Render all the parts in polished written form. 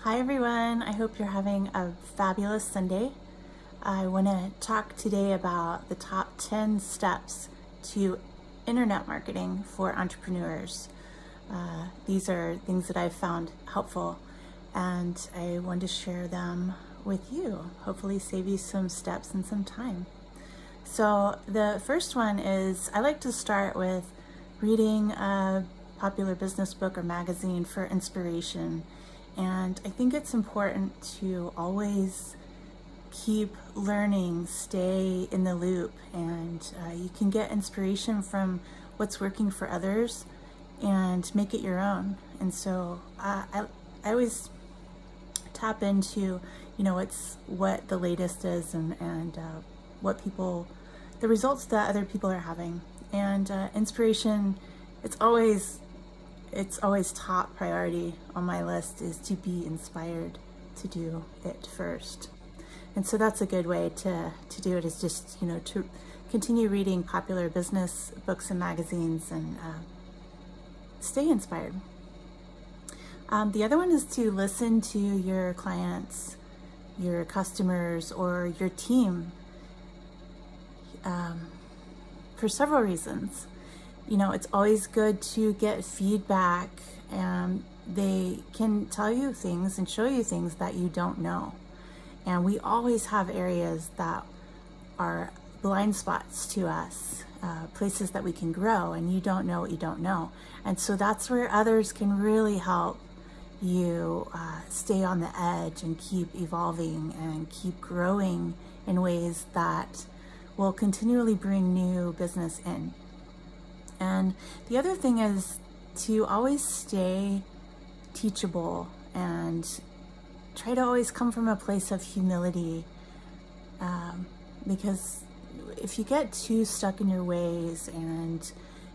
Hi everyone, I hope you're having a fabulous Sunday. I want to talk today about the top 10 steps to internet marketing for entrepreneurs. These are things that I've found helpful and I want to share them with you, hopefully save you some steps and some time. So the first one is I like to start with reading a popular business book or magazine for inspiration. And I think it's important to always keep learning, stay in the loop, and you can get inspiration from what's working for others and make it your own. And so I always tap into, what the latest is and what the results that other people are having. And inspiration, it's always top priority on my list is to be inspired to do it first. And so that's a good way to do it, is just, to continue reading popular business books and magazines and stay inspired. The other one is to listen to your clients, your customers, or your team for several reasons. It's always good to get feedback, and they can tell you things and show you things that you don't know. And we always have areas that are blind spots to us, places that we can grow, and you don't know what you don't know. And so that's where others can really help you stay on the edge and keep evolving and keep growing in ways that will continually bring new business in. And the other thing is to always stay teachable and try to always come from a place of humility, because if you get too stuck in your ways and,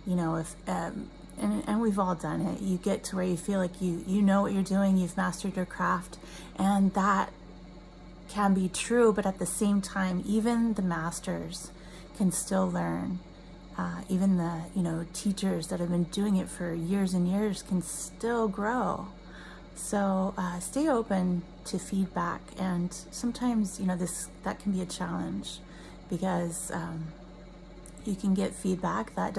if and we've all done it, you get to where you feel like you know what you're doing, you've mastered your craft, and that can be true, but at the same time, even the masters can still learn. Even the teachers that have been doing it for years and years can still grow. So stay open to feedback, and sometimes that can be a challenge because you can get feedback that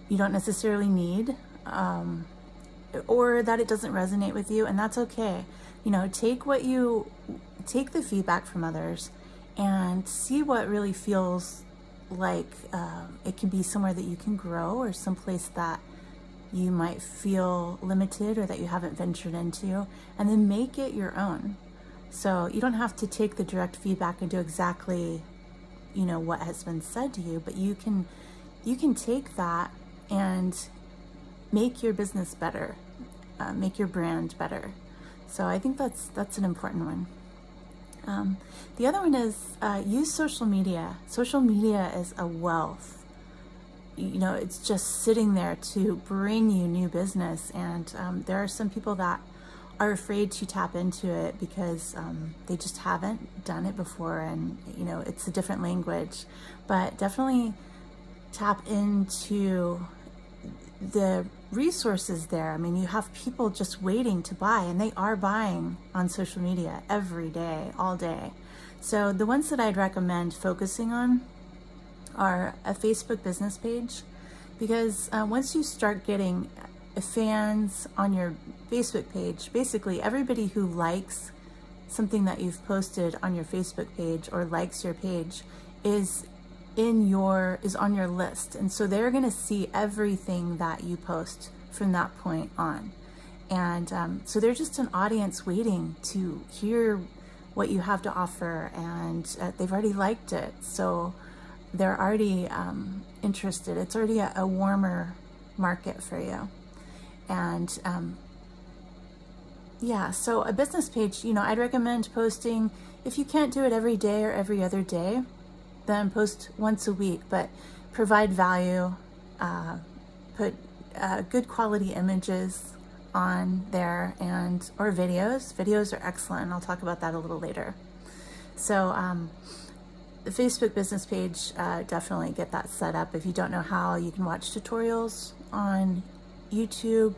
you don't necessarily need, or that it doesn't resonate with you, and that's okay. Take the feedback from others and see what really feels like it can be somewhere that you can grow, or someplace that you might feel limited or that you haven't ventured into, and then make it your own. So you don't have to take the direct feedback and do exactly what has been said to you, but you can take that and make your business better, make your brand better. So I think that's an important one. The other one is use social media. Social media is a wealth. It's just sitting there to bring you new business, and there are some people that are afraid to tap into it because they just haven't done it before, and it's a different language. But definitely tap into the resources there. I mean, you have people just waiting to buy, and they are buying on social media every day, all day. So the ones that I'd recommend focusing on are a Facebook business page, because once you start getting fans on your Facebook page, basically everybody who likes something that you've posted on your Facebook page or likes your page is on your list, and so they're going to see everything that you post from that point on. And so they're just an audience waiting to hear what you have to offer, and they've already liked it, so they're already interested. It's already a warmer market for you. And so a business page, I'd recommend posting, if you can't do it every day or every other day, then post once a week, but provide value, put good quality images on there, or videos. Videos are excellent, and I'll talk about that a little later. So the Facebook business page, definitely get that set up. If you don't know how, you can watch tutorials on YouTube.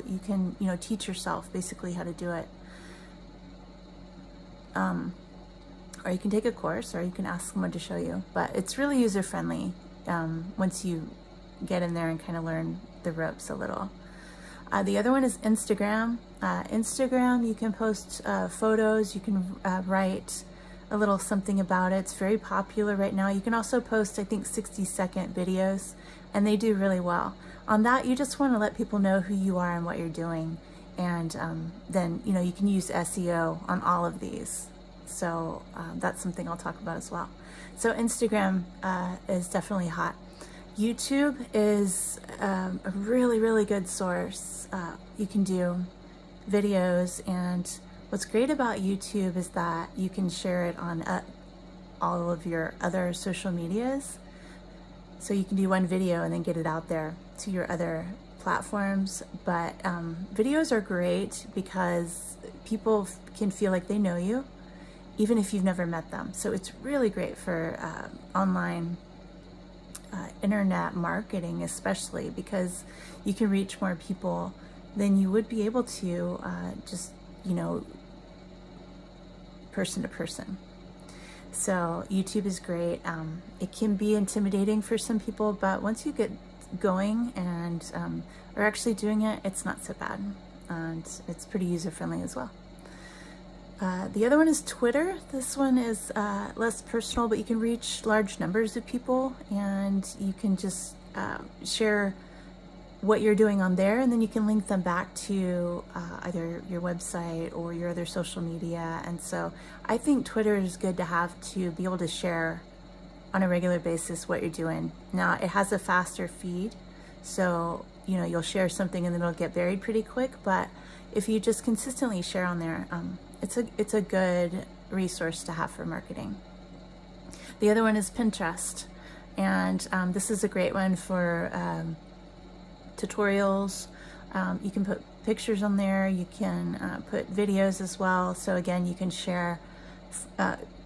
You can, teach yourself basically how to do it. or you can take a course, or you can ask someone to show you. But it's really user-friendly once you get in there and kind of learn the ropes a little. The other one is Instagram. Instagram, you can post photos, you can write a little something about it. It's very popular right now. You can also post, I think, 60-second videos, and they do really well. On that, you just want to let people know who you are and what you're doing. And then, you can use SEO on all of these. So that's something I'll talk about as well. So Instagram is definitely hot. YouTube is a really, really good source. You can do videos, and what's great about YouTube is that you can share it on all of your other social medias. So you can do one video and then get it out there to your other platforms. But videos are great because people can feel like they know you, even if you've never met them. So it's really great for online internet marketing, especially because you can reach more people than you would be able to just, person to person. So YouTube is great. It can be intimidating for some people, but once you get going and are actually doing it, it's not so bad. And it's pretty user-friendly as well. The other one is Twitter. This one is less personal, but you can reach large numbers of people, and you can just share what you're doing on there, and then you can link them back to either your website or your other social media. And so I think Twitter is good to have to be able to share on a regular basis what you're doing. Now, it has a faster feed, so you'll share something and then it'll get buried pretty quick, but if you just consistently share on there, it's a good resource to have for marketing. The other one is Pinterest, and this is a great one for tutorials. You can put pictures on there, you can put videos as well. So again, you can share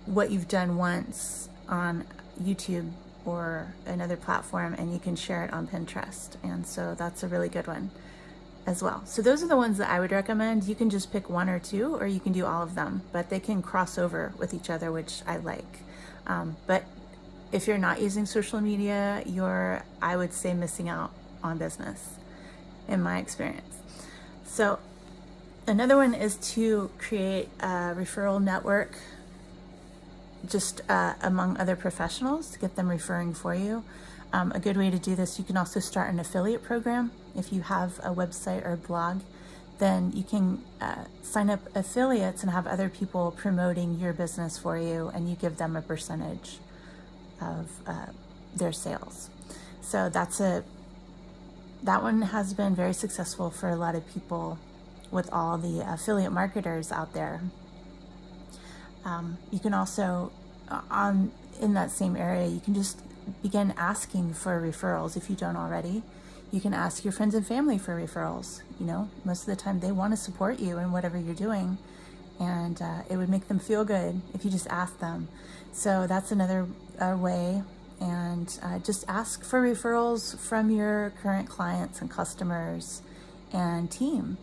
what you've done once on YouTube or another platform, and you can share it on Pinterest. And so that's a really good one as well. So those are the ones that I would recommend. You can just pick one or two, or you can do all of them, but they can cross over with each other, which I like. But if you're not using social media, you're, I would say, missing out on business, in my experience. So another one is to create a referral network, just among other professionals, to get them referring for you. A good way to do this, you can also start an affiliate program. If you have a website or a blog, then you can sign up affiliates and have other people promoting your business for you, and you give them a percentage of their sales. So that one has been very successful for a lot of people with all the affiliate marketers out there. You can also, in that same area, you can just begin asking for referrals if you don't already. You can ask your friends and family for referrals. Most of the time they want to support you in whatever you're doing, and it would make them feel good if you just ask them. So that's another way. And just ask for referrals from your current clients and customers and team.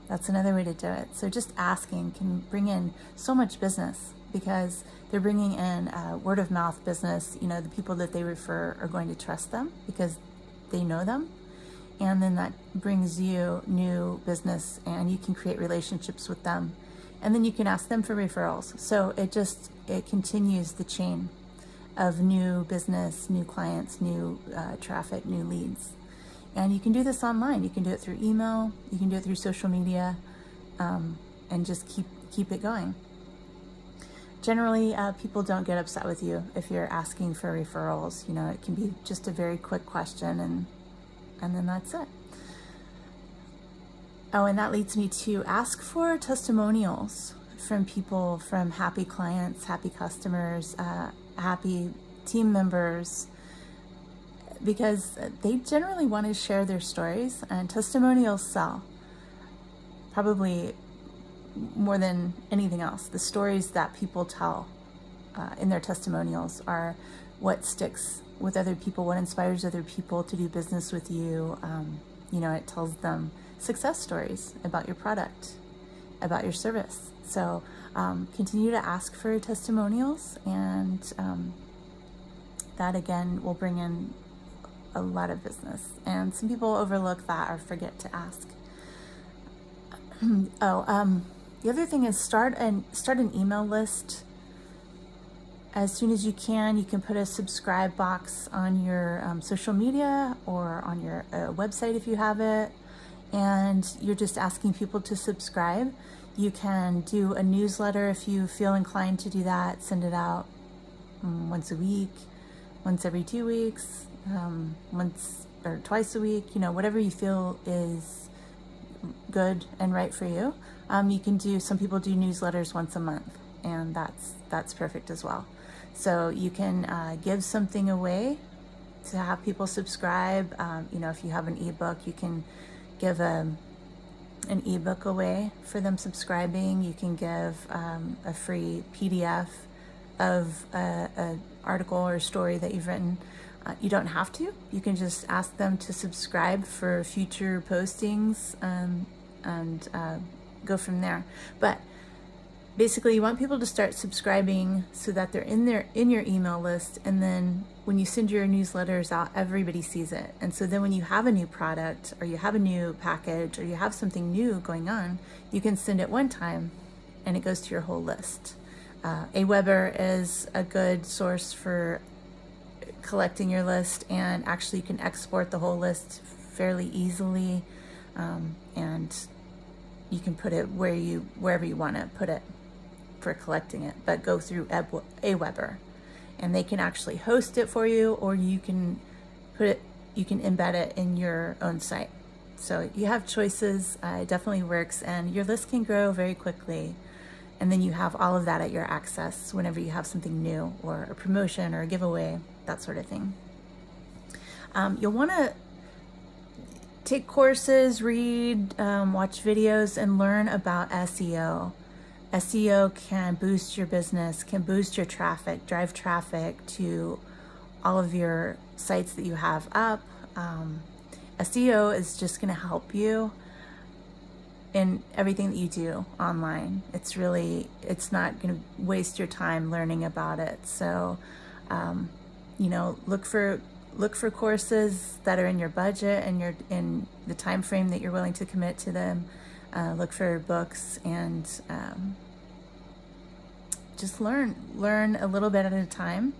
That's another way to do it. So just asking can bring in so much business, because they're bringing in word of mouth business. The people that they refer are going to trust them because they know them. And then that brings you new business, and you can create relationships with them. And then you can ask them for referrals. So it continues the chain of new business, new clients, new traffic, new leads. And you can do this online. You can do it through email, you can do it through social media, and just keep it going. Generally, people don't get upset with you if you're asking for referrals. It can be just a very quick question, and then that's it. Oh, and that leads me to ask for testimonials from people, from happy clients, happy customers, happy team members, because they generally want to share their stories, and testimonials sell probably more than anything else. The stories that people tell in their testimonials are what sticks with other people, what inspires other people to do business with you. It tells them success stories about your product about your service. So continue to ask for testimonials, and that again will bring in a lot of business. And some people overlook that or forget to ask. The other thing is start an email list as soon as you can. You can put a subscribe box on your social media or on your website if you have it, and you're just asking people to subscribe. You can do a newsletter if you feel inclined to do that. Send it out once a week, once every 2 weeks, once or twice a week, whatever you feel is good and right for you. You can do, some people do newsletters once a month, and that's perfect as well. So you can give something away to have people subscribe. If you have an ebook, you can give an ebook away for them subscribing. You can give a free PDF of an article or story that you've written. You don't have to. You can just ask them to subscribe for future postings and go from there. But basically, you want people to start subscribing so that they're in your email list, and then when you send your newsletters out, everybody sees it. And so then when you have a new product, or you have a new package, or you have something new going on, you can send it one time and it goes to your whole list. Aweber is a good source for collecting your list, and actually you can export the whole list fairly easily, and you can put it wherever you want to put it for collecting it, but go through Aweber, and they can actually host it for you, or you can embed it in your own site. So you have choices. It definitely works, and your list can grow very quickly. And then you have all of that at your access whenever you have something new, or a promotion or a giveaway, that sort of thing. You'll want to take courses, read, watch videos, and learn about SEO. SEO can boost your business, can boost your traffic, drive traffic to all of your sites that you have up. SEO is just going to help you in everything that you do online. It's not going to waste your time learning about it. So, look for courses that are in your budget and in the time frame that you're willing to commit to them. Look for books, and just learn a little bit at a time,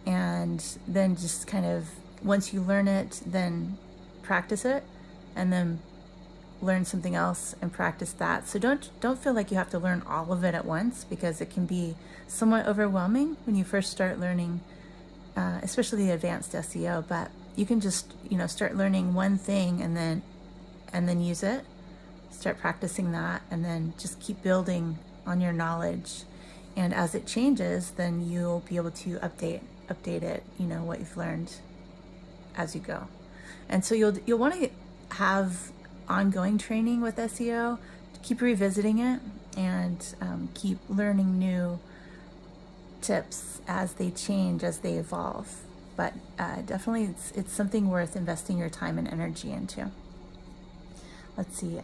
and then just kind of, once you learn it, then practice it, and then learn something else and practice that. So don't feel like you have to learn all of it at once, because it can be somewhat overwhelming when you first start learning, especially the advanced SEO. But you can just start learning one thing and then use it, start practicing that, and then just keep building on your knowledge. And as it changes, then you'll be able to update it, what you've learned as you go. And so you'll want to have ongoing training with SEO, keep revisiting it, and keep learning new tips as they change, as they evolve. But definitely it's something worth investing your time and energy into. Let's see,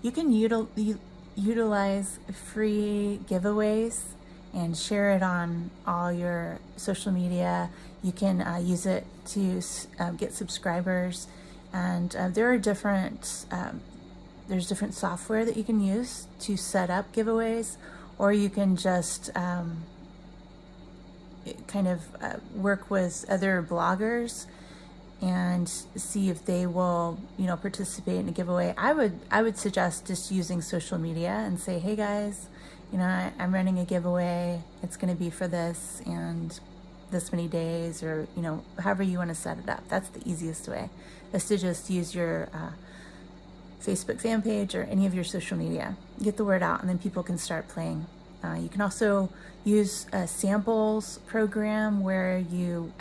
you can utilize free giveaways and share it on all your social media. You can use it to get subscribers. And there are there's different software that you can use to set up giveaways, or you can just work with other bloggers and see if they will, participate in a giveaway. I would suggest just using social media and say, hey guys, I'm running a giveaway. It's going to be for this and this many days, or however you want to set it up. That's the easiest way, is to just use your Facebook fan page or any of your social media. Get the word out, and then people can start playing. You can also use a samples program where you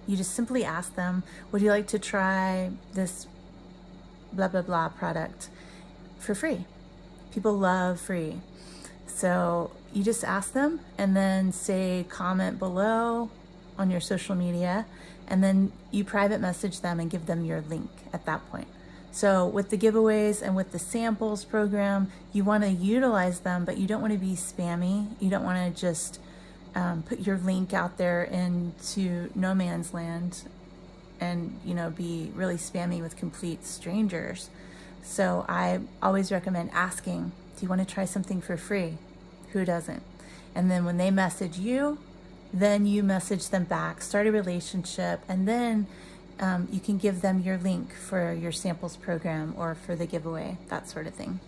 just simply ask them, would you like to try this blah blah blah product for free? People love free. So you just ask them, and then say comment below on your social media, and then you private message them and give them your link at that point. So with the giveaways and with the samples program, you want to utilize them, but you don't want to be spammy. You don't want to just put your link out there into no man's land and, you know, be really spammy with complete strangers. So I always recommend asking, do you want to try something for free? Who doesn't? And then when they message you, then you message them back, start a relationship, and then you can give them your link for your samples program or for the giveaway, that sort of thing.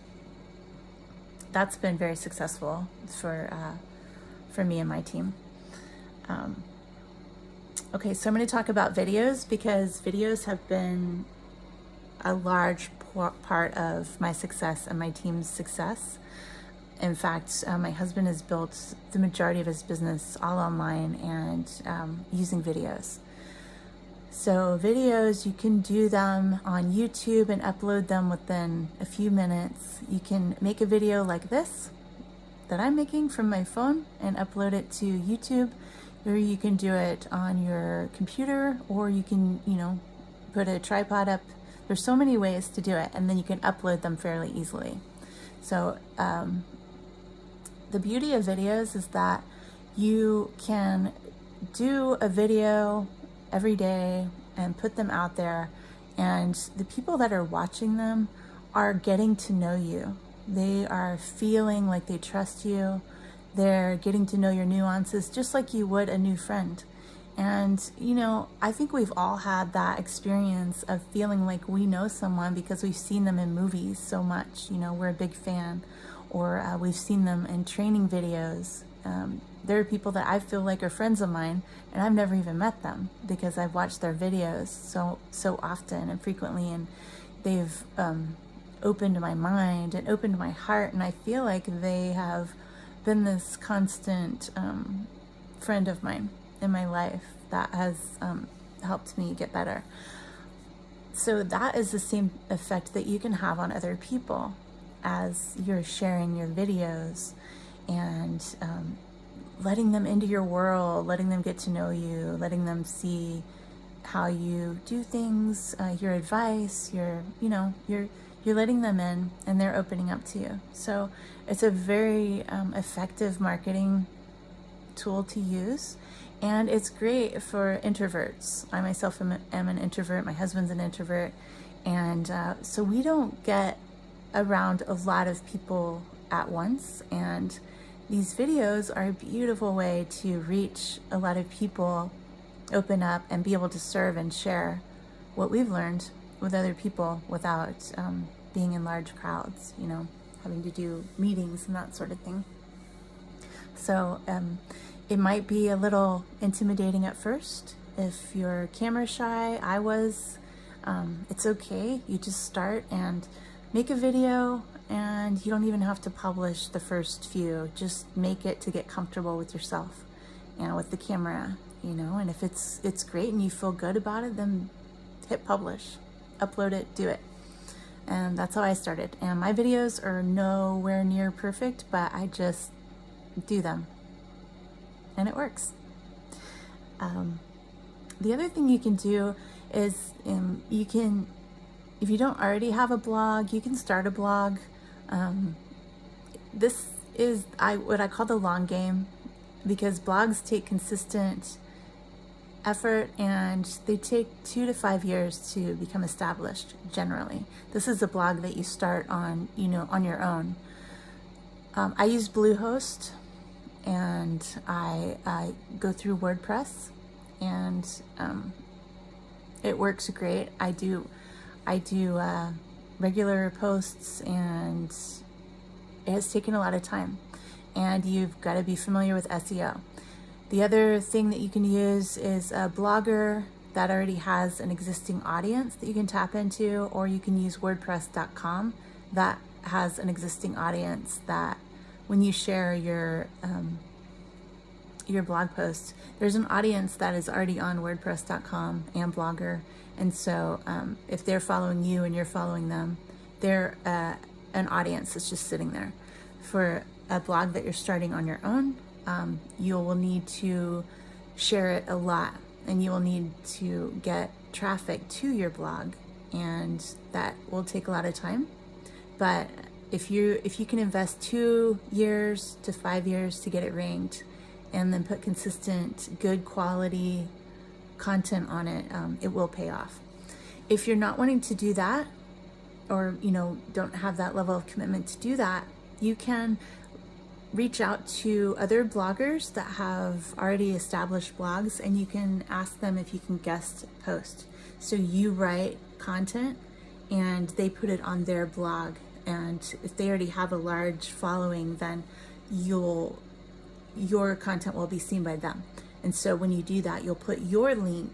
That's been very successful for me and my team. Okay, so I'm going to talk about videos because videos have been a large part of my success and my team's success. In fact, my husband has built the majority of his business all online and using videos. So videos, you can do them on YouTube and upload them within a few minutes. You can make a video like this that I'm making from my phone and upload it to YouTube, or you can do it on your computer, or you can, you know, put a tripod up. There's so many ways to do it, and then you can upload them fairly easily. So the beauty of videos is that you can do a video every day and put them out there, and the people that are watching them are getting to know you. They are feeling like they trust you. They're getting to know your nuances just like you would a new friend. And, you know, I think we've all had that experience of feeling like we know someone because we've seen them in movies so much. You know, we're a big fan, or we've seen them in training videos. There are people that I feel like are friends of mine, and I've never even met them because I've watched their videos so often and frequently, and they've opened my mind and opened my heart, and I feel like they have been this constant friend of mine in my life that has helped me get better. So that is the same effect that you can have on other people as you're sharing your videos and letting them into your world, letting them get to know you, letting them see how you do things, your advice, you're letting them in, and they're opening up to you. So it's a very effective marketing tool to use, and it's great for introverts. I myself am an introvert, my husband's an introvert, and so we don't get around a lot of people at once, and these videos are a beautiful way to reach a lot of people, open up, and be able to serve and share what we've learned with other people without being in large crowds, you know, having to do meetings and that sort of thing. So it might be a little intimidating at first. If you're camera shy, I was, it's okay. You just start and make a video, and you don't even have to publish the first few. Just make it to get comfortable with yourself and with the camera, you know, and if it's great and you feel good about it, then hit publish, upload it, do it. And that's how I started. And my videos are nowhere near perfect, but I just do them and it works. The other thing you can do is you can, if you don't already have a blog, you can start a blog. This is what I call the long game, because blogs take consistent effort and they take 2 to 5 years to become established generally. This is a blog that you start on, you know, on your own. I use Bluehost, and I go through WordPress, and it works great. I do regular posts, and it has taken a lot of time, and you've got to be familiar with SEO. The other thing that you can use is a Blogger that already has an existing audience that you can tap into, or you can use WordPress.com that has an existing audience that when you share your blog post, there's an audience that is already on WordPress.com and Blogger. And so if they're following you and you're following them, they're an audience that's just sitting there. For a blog that you're starting on your own, you will need to share it a lot, and you will need to get traffic to your blog and that will take a lot of time. But if you can invest 2 years to 5 years to get it ranked, and then put consistent, good quality content on it, it will pay off. If you're not wanting to do that, or don't have that level of commitment to do that, you can reach out to other bloggers that have already established blogs, and you can ask them if you can guest post. So you write content and they put it on their blog, and if they already have a large following, then your content will be seen by them. And so when you do that, you'll put your link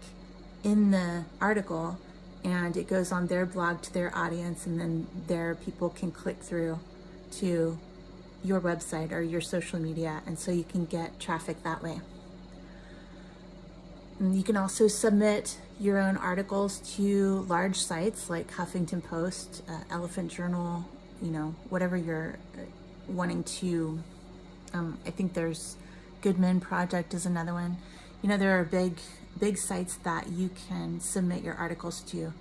in the article and it goes on their blog to their audience, and then their people can click through to your website or your social media, and so you can get traffic that way. And you can also submit your own articles to large sites like Huffington Post, Elephant Journal, whatever you're wanting to. I think there's Goodman Project is another one. There are big sites that you can submit your articles to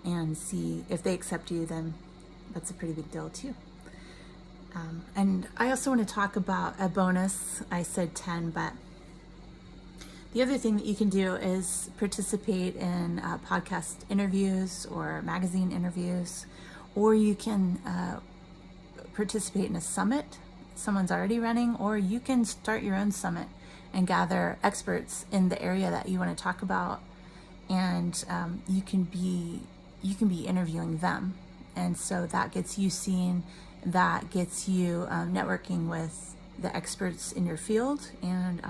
and see if they accept you. Then that's a pretty big deal too. And I also want to talk about a bonus. I said 10, but the other thing that you can do is participate in podcast interviews or magazine interviews, or you can participate in a summit someone's already running, or you can start your own summit and gather experts in the area that you want to talk about, and you can be interviewing them, and so that gets you seen, that gets you networking with the experts in your field, and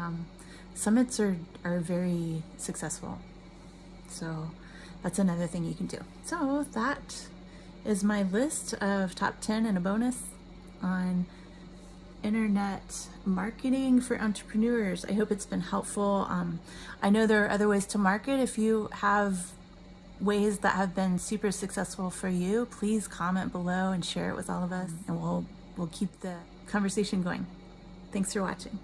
summits are very successful. So that's another thing you can do. So that is my list of top 10 and a bonus on internet marketing for entrepreneurs. I hope it's been helpful. I know there are other ways to market. If you have ways that have been super successful for you, please comment below and share it with all of us, and we'll keep the conversation going. Thanks for watching.